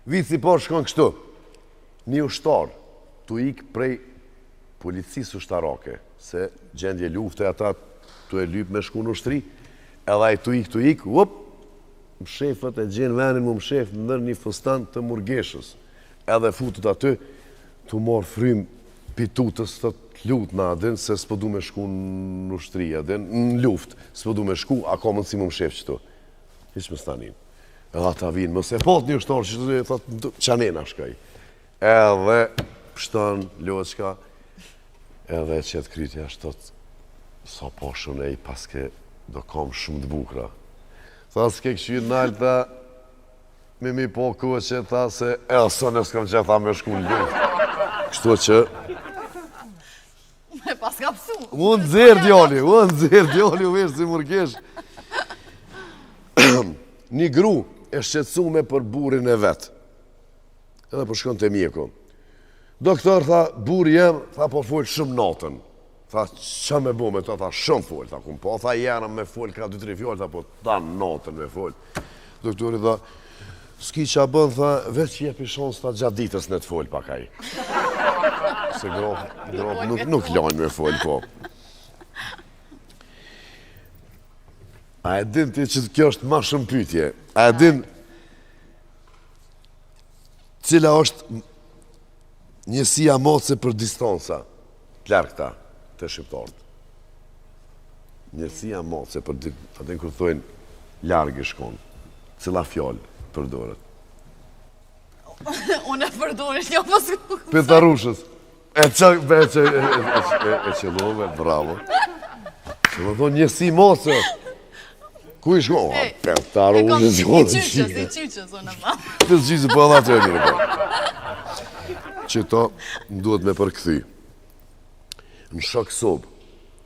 Vici por shkon kështu. Një ushtar, tu ik prej policisë ushtarake, se gjendje lufte ata tu e lyp me shku në ushtri, edhe ai tu ik, më shefët e gjenë venin më shef ndër një fustan të murgeshës. Edhe futët aty, tu morë frym pitutës të lutë na adin, se s'po du me shku në ushtri, adin, në luft, s'po du me shku, a ka mundësi më shef qëtu. Hiq më stanin. Edhe ata vinë, mëse pot një ushtarë që të thotë, qanena shkaj. Edhe pështon, loqka, edhe qëtë krytja shtot, sa poshën e i paske do kam shumë të bukra. Tha s'ke këshirë nalë, tha, mi po kohë që tha se, së në s'kam që tha me shku në luft. Kështu që... Me pas ka pësu. Unë zërë djali, u veshë si murgesh. Një gru e shqetësume për burin e vetë. Edhe për shkon të mjeku. Doktor tha, buri jem, tha po folë shumë natën. Tha, që me bo me to, tha, shumë folë. Tha, kum po, tha, jena me folë, ka 2-3 fjallë, tha, po, ta natën me folë. Doktori tha, s'ki qa bën, tha, veç jepi shonsë, tha, gjatë ditës në të folë pakaj. Se grop nuk lajnë me folë, po. A e din ti që kjo është ma shumë pytje? A e din cila është njësia moce për distanca të largëta të shqiptarët? Njësia moce për distanca, atë kur thojnë largë shkon, cila fjallë përdoret? Unë e përdorit një pësku. Petarushës. E qëllove, bravo. Që më thonë njësi moce. Ku i shko? Petarushës. I qyqës, unë e ma. Të zgjizë, po edhe atë e mire, po. Që to më duhet me përkëthy. Në shok sobë,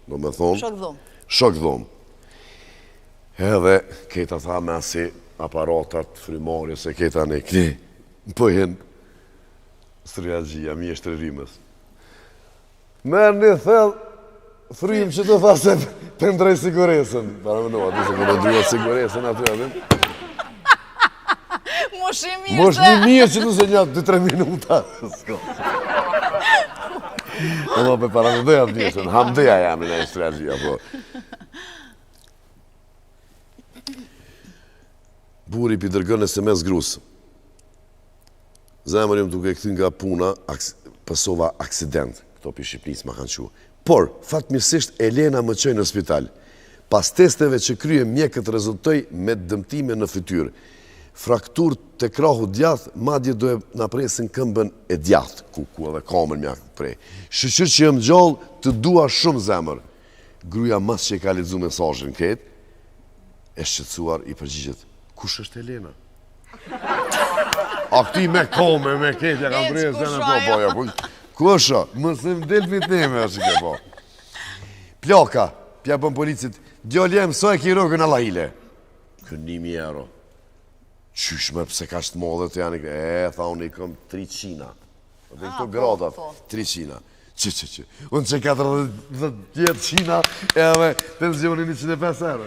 do me thonë. Shok dhomë. Shok dhomë. Edhe, keta tha me asi aparatat, frimarje, se keta ne këni. Po jenë streagjia, mjeshtë rrimës. Merë një thellë, frim që të tha se pëndrej siguresën. Para më nua, se më nëndruja siguresën aty, adin. Mosh një mirë që të se një 2-3 minuta. Oma pe para më doja të njështën, hamdeja jam në streagjia, po. Buri pi dërgën SMS grusë. Zemër jëmë duke këthin nga puna, pësova aksident, këto për Shqipnis ma kanë që. Por, fatmirësisht, Elena më qëjnë në spital. Pas testeve që krye mjekët rezultoj me dëmtime në fytyrë. Fraktur të krahu djath, madje do e në presin këmbën e djath, ku edhe kamën mjak prej. Shqyqyr që jëmë gjallë, të dua shumë zemër. Gruja mas që i ka lidzu mesazhin këtë, e shqetsuar i përgjigjet. Kush është Elena? A këti me kome, me ketja, kam prejë zene po, ja, ku është? Mësë më del fitneme, është ke po. Plaka, pja bën policit, djoljem, so e ki rogën alla hile. Kën 1.000 euro. Qyshme, pse ka shtë modhe të janë, tha unë i kom 300. Dhe këto gradat, 300. Që. Unë që 40 qina, edhe pensionin 105 euro.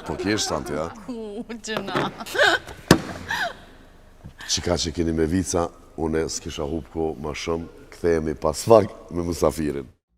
Po kështë, tanti, ja? Qëna. Qika që keni me vica, une s'kisha hub ko ma shumë, këthejemi pas fakt me musafirin.